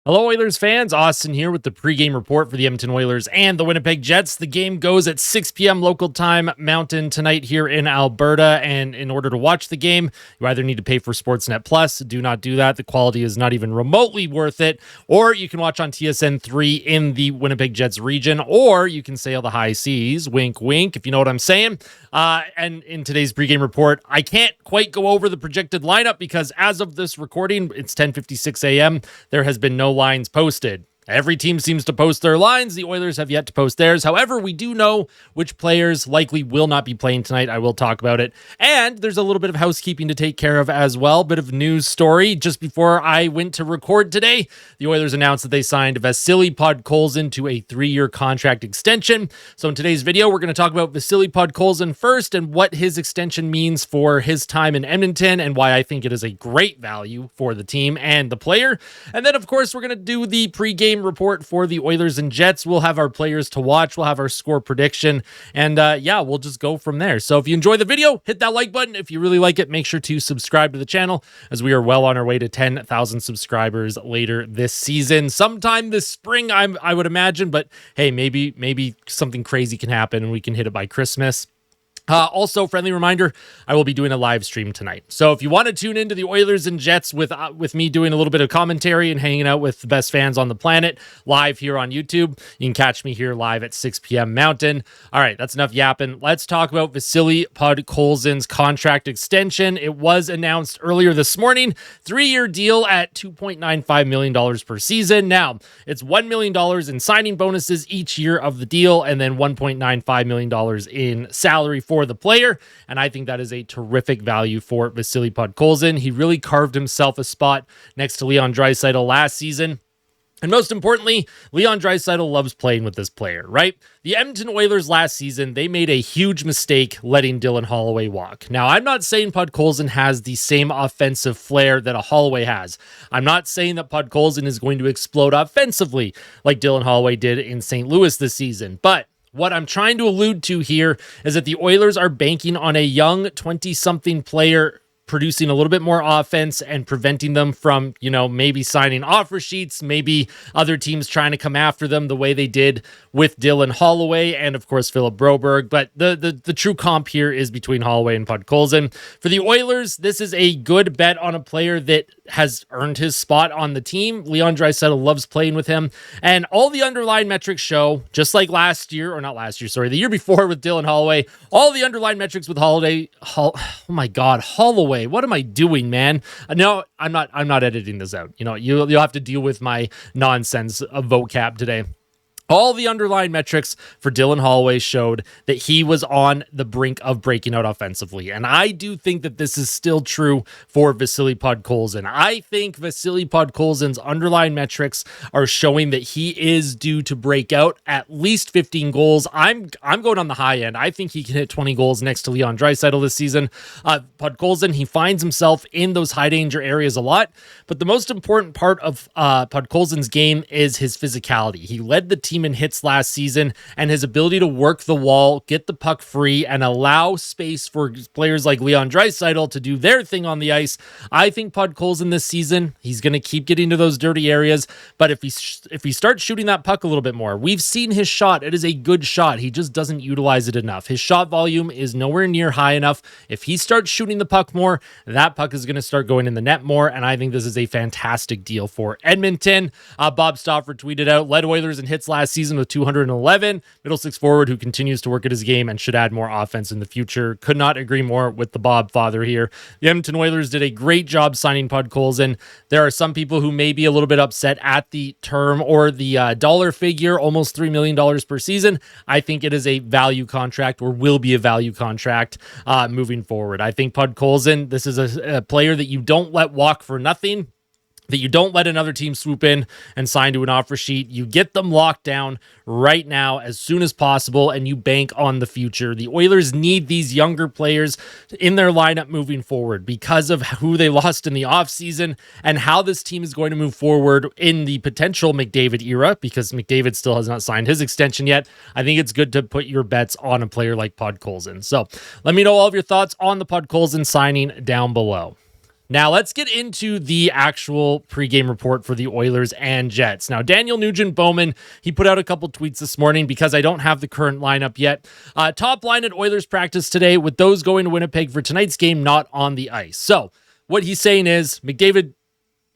Hello, Oilers fans. Austin here with the pregame report for the Edmonton Oilers and the Winnipeg Jets. The game goes at 6 p.m. local time Mountain tonight here in Alberta. And in order to watch the game, you either need to pay for Sportsnet Plus. Do not do that. The quality is not even remotely worth it. Or you can watch on TSN 3 in the Winnipeg Jets region. Or you can sail the high seas. Wink, wink, if you know what I'm saying. And in today's pregame report, I can't quite go over the projected lineup because as of this recording, it's 10:56 a.m. There has been no lines posted. Every team seems to post their lines. The Oilers have yet to post theirs. However, we do know which players likely will not be playing tonight. I will talk about it. And there's a little bit of housekeeping to take care of as well. Bit of news story. Just before I went to record today, the Oilers announced that they signed Vasily Podkolzin to a 3-year contract extension. So in today's video, we're going to talk about Vasily Podkolzin first and what his extension means for his time in Edmonton and why I think it is a great value for the team and the player. And then, of course, we're going to do the pregame report for the Oilers and Jets. We'll have our players to watch. We'll have our score prediction. And we'll just go from there. So if you enjoy the video, hit that like button. If you really like it, make sure to subscribe to the channel as we are well on our way to 10,000 subscribers later this season. Sometime this spring, I would imagine. But hey, maybe something crazy can happen and we can hit it by Christmas. Also, friendly reminder, I will be doing a live stream tonight. So if you want to tune into the Oilers and Jets with me doing a little bit of commentary and hanging out with the best fans on the planet live here on YouTube, you can catch me here live at 6 p.m. Mountain. All right, that's enough yapping. Let's talk about Vasily Podkolzin's contract extension. It was announced earlier this morning, 3-year deal at $2.95 million per season. Now, it's $1 million in signing bonuses each year of the deal and then $1.95 million in salary for the player, and I think that is a terrific value for Vasily Podkolzin. He really carved himself a spot next to Leon Draisaitl last season. And most importantly, Leon Draisaitl loves playing with this player, right? The Edmonton Oilers last season, they made a huge mistake letting Dylan Holloway walk. Now, I'm not saying Podkolzin has the same offensive flair that a Holloway has. I'm not saying that Podkolzin is going to explode offensively like Dylan Holloway did in St. Louis this season, but what I'm trying to allude to here is that the Oilers are banking on a young 20-something player producing a little bit more offense and preventing them from, maybe signing offer sheets, maybe other teams trying to come after them the way they did with Dylan Holloway and, of course, Philip Broberg. But the true comp here is between Holloway and Podkolzin. For the Oilers, this is a good bet on a player that has earned his spot on the team. Leon Draisaitl loves playing with him. And all the underlying metrics show, just like the year before with Dylan Holloway, all the underlying metrics with Holloway, what am I doing, man? No, I'm not editing this out. You'll have to deal with my nonsense of vocab today. All the underlying metrics for Dylan Holloway showed that he was on the brink of breaking out offensively. And I do think that this is still true for Vasily Podkolzin. I think Vasily Podkolzin's underlying metrics are showing that he is due to break out at least 15 goals. I'm going on the high end. I think he can hit 20 goals next to Leon Draisaitl this season. Podkolzin, he finds himself in those high danger areas a lot. But the most important part of Podkolzin's game is his physicality. He led the team in hits last season, and his ability to work the wall, get the puck free, and allow space for players like Leon Draisaitl to do their thing on the ice. I think Podkolzin this season, he's going to keep getting to those dirty areas, but if he starts shooting that puck a little bit more, we've seen his shot. It is a good shot. He just doesn't utilize it enough. His shot volume is nowhere near high enough. If he starts shooting the puck more, that puck is going to start going in the net more, and I think this is a fantastic deal for Edmonton. Bob Stauffer tweeted out, led Oilers in hits last season with 211, middle six forward who continues to work at his game and should add more offense in the future. Could not agree more with the Bob father here. The Edmonton Oilers did a great job signing Podkolzin. There are some people who may be a little bit upset at the term or the dollar figure, almost $3 million per season. I think it is a value contract or will be a value contract moving forward. I think Podkolzin, this is a player that you don't let walk for nothing, that you don't let another team swoop in and sign to an offer sheet. You get them locked down right now as soon as possible, and you bank on the future. The Oilers need these younger players in their lineup moving forward because of who they lost in the offseason and how this team is going to move forward in the potential McDavid era, because McDavid still has not signed his extension yet. I think it's good to put your bets on a player like Podkolzin. So let me know all of your thoughts on the Podkolzin signing down below. Now let's get into the actual pregame report for the Oilers and Jets. Now, Daniel Nugent-Bowman, he put out a couple tweets this morning because I don't have the current lineup yet. Top line at Oilers practice today with those going to Winnipeg for tonight's game not on the ice. So what he's saying is McDavid,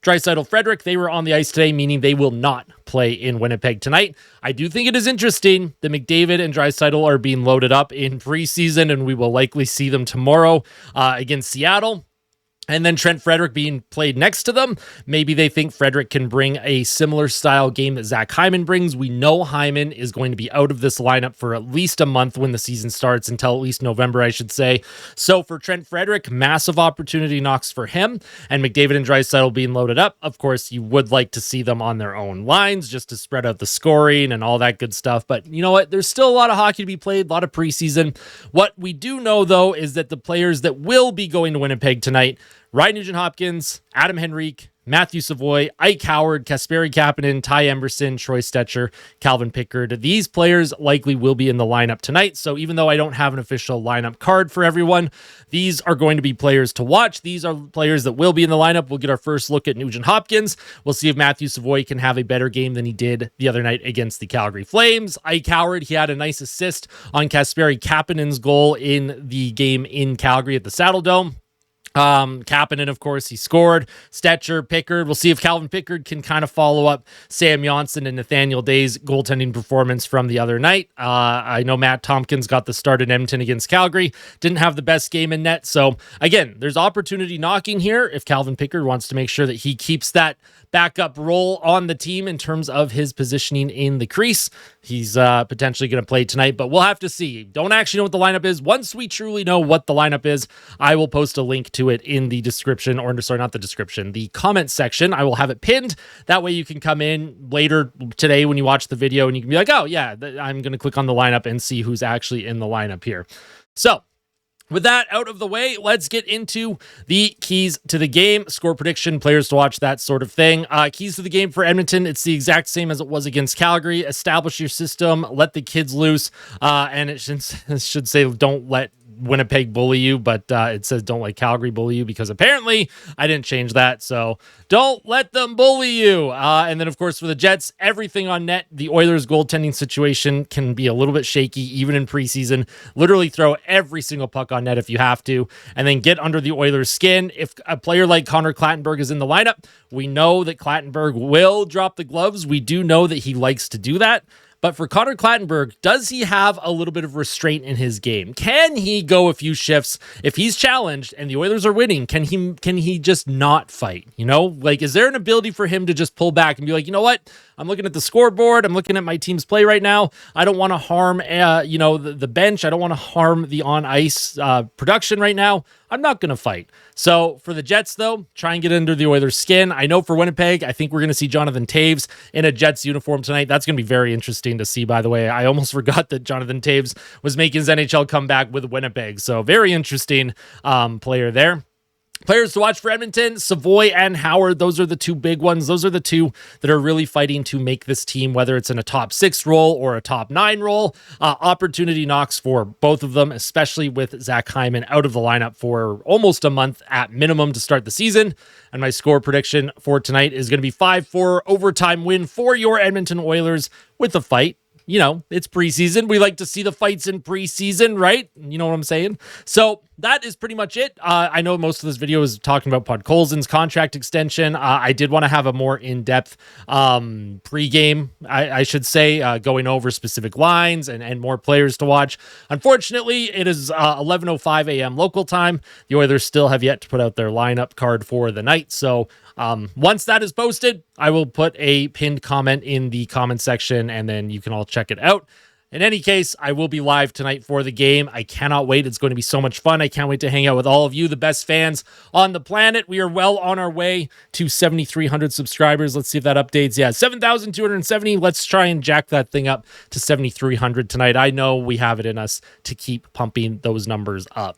Draisaitl, Frederic, they were on the ice today, meaning they will not play in Winnipeg tonight. I do think it is interesting that McDavid and Draisaitl are being loaded up in preseason, and we will likely see them tomorrow against Seattle. And then Trent Frederic being played next to them. Maybe they think Frederic can bring a similar style game that Zach Hyman brings. We know Hyman is going to be out of this lineup for at least a month when the season starts, until at least November, I should say. So for Trent Frederic, massive opportunity knocks for him. And McDavid and Draisaitl being loaded up. Of course, you would like to see them on their own lines just to spread out the scoring and all that good stuff. But you know what? There's still a lot of hockey to be played, a lot of preseason. What we do know, though, is that the players that will be going to Winnipeg tonight: Ryan Nugent-Hopkins, Adam Henrique, Matthew Savoy, Ike Howard, Kasperi Kapanen, Ty Emberson, Troy Stetcher, Calvin Pickard. These players likely will be in the lineup tonight. So even though I don't have an official lineup card for everyone, these are going to be players to watch. These are players that will be in the lineup. We'll get our first look at Nugent-Hopkins. We'll see if Matthew Savoy can have a better game than he did the other night against the Calgary Flames. Ike Howard, he had a nice assist on Kasperi Kapanen's goal in the game in Calgary at the Saddle Dome. Kapanen, of course, he scored. Stetcher, Pickard. We'll see if Calvin Pickard can kind of follow up Sam Johnson and Nathaniel Day's goaltending performance from the other night. I know Matt Tompkins got the start in Edmonton against Calgary. Didn't have the best game in net. So again, there's opportunity knocking here if Calvin Pickard wants to make sure that he keeps that backup role on the team in terms of his positioning in the crease. He's potentially going to play tonight, but we'll have to see. Don't actually know what the lineup is. Once we truly know what the lineup is, I will post a link to it in the description, or sorry, not the description, the comment section. I will have it pinned. That way you can come in later today when you watch the video and you can be like, oh yeah, I'm going to click on the lineup and see who's actually in the lineup here. So with that out of the way, let's get into the keys to the game, score prediction, players to watch, that sort of thing. Keys to the game for Edmonton, it's the exact same as it was against Calgary. Establish your system, let the kids loose, and it should say don't let Winnipeg bully you, but it says don't let Calgary bully you, because apparently I didn't change that. So don't let them bully you. And then, of course, for the Jets, everything on net. The Oilers goaltending situation can be a little bit shaky, even in preseason. Literally throw every single puck on net if you have to, and then get under the Oilers' skin. If a player like Connor Clattenburg is in the lineup, we know that Clattenburg will drop the gloves. We do know that he likes to do that. But for Connor Clattenburg, does he have a little bit of restraint in his game? Can he go a few shifts if he's challenged and the Oilers are winning? Can he just not fight? You know, like, is there an ability for him to just pull back and be like, you know what? I'm looking at the scoreboard. I'm looking at my team's play right now. I don't want to harm, the bench. I don't want to harm the on-ice production right now. I'm not going to fight. So for the Jets, though, try and get under the Oilers' skin. I know for Winnipeg, I think we're going to see Jonathan Toews in a Jets uniform tonight. That's going to be very interesting to see, by the way. I almost forgot that Jonathan Toews was making his NHL comeback with Winnipeg. So very interesting player there. Players to watch for Edmonton, Savoy and Howard. Those are the two big ones. Those are the two that are really fighting to make this team, whether it's in a top 6 role or a top 9 role. Opportunity knocks for both of them, especially with Zach Hyman out of the lineup for almost a month at minimum to start the season. And my score prediction for tonight is going to be 5-4 overtime win for your Edmonton Oilers with a fight. You know, it's preseason. We like to see the fights in preseason, right? You know what I'm saying? So that is pretty much it. I know most of this video is talking about Podkolzin's contract extension. I did want to have a more in-depth pregame, I should say, going over specific lines and more players to watch. Unfortunately, it is 11:05 a.m. local time. The Oilers still have yet to put out their lineup card for the night. So once that is posted, I will put a pinned comment in the comment section, and then you can all check it out. In any case, I will be live tonight for the game. I cannot wait. It's going to be so much fun. I can't wait to hang out with all of you, the best fans on the planet. We are well on our way to 7,300 subscribers. Let's see if that updates. Yeah, 7,270. Let's try and jack that thing up to 7,300 tonight. I know we have it in us to keep pumping those numbers up.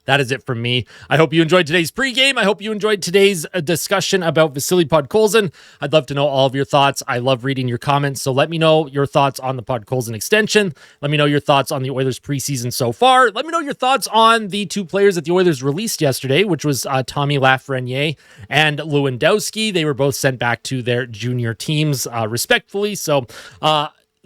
that is it from me. I hope you enjoyed today's pregame. I hope you enjoyed today's discussion about Vasily Podkolzin. I'd love to know all of your thoughts. I love reading your comments, so let me know your thoughts on the Podkolzin extension. Let me know your thoughts on the Oilers preseason so far. Let me know your thoughts on the two players that the Oilers released yesterday, which was Tommy Lafreniere and Lewandowski. They were both sent back to their junior teams respectfully. So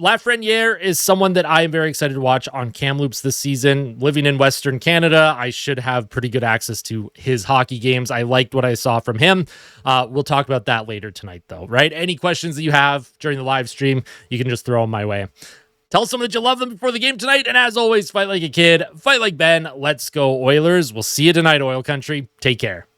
Lafreniere is someone that I am very excited to watch on Kamloops this season. Living in Western Canada, I should have pretty good access to his hockey games. I liked what I saw from him. We'll talk about that later tonight, though, right? Any questions that you have during the live stream, you can just throw them my way. Tell someone that you love them before the game tonight. And as always, fight like a kid, fight like Ben. Let's go Oilers. We'll see you tonight, Oil Country. Take care.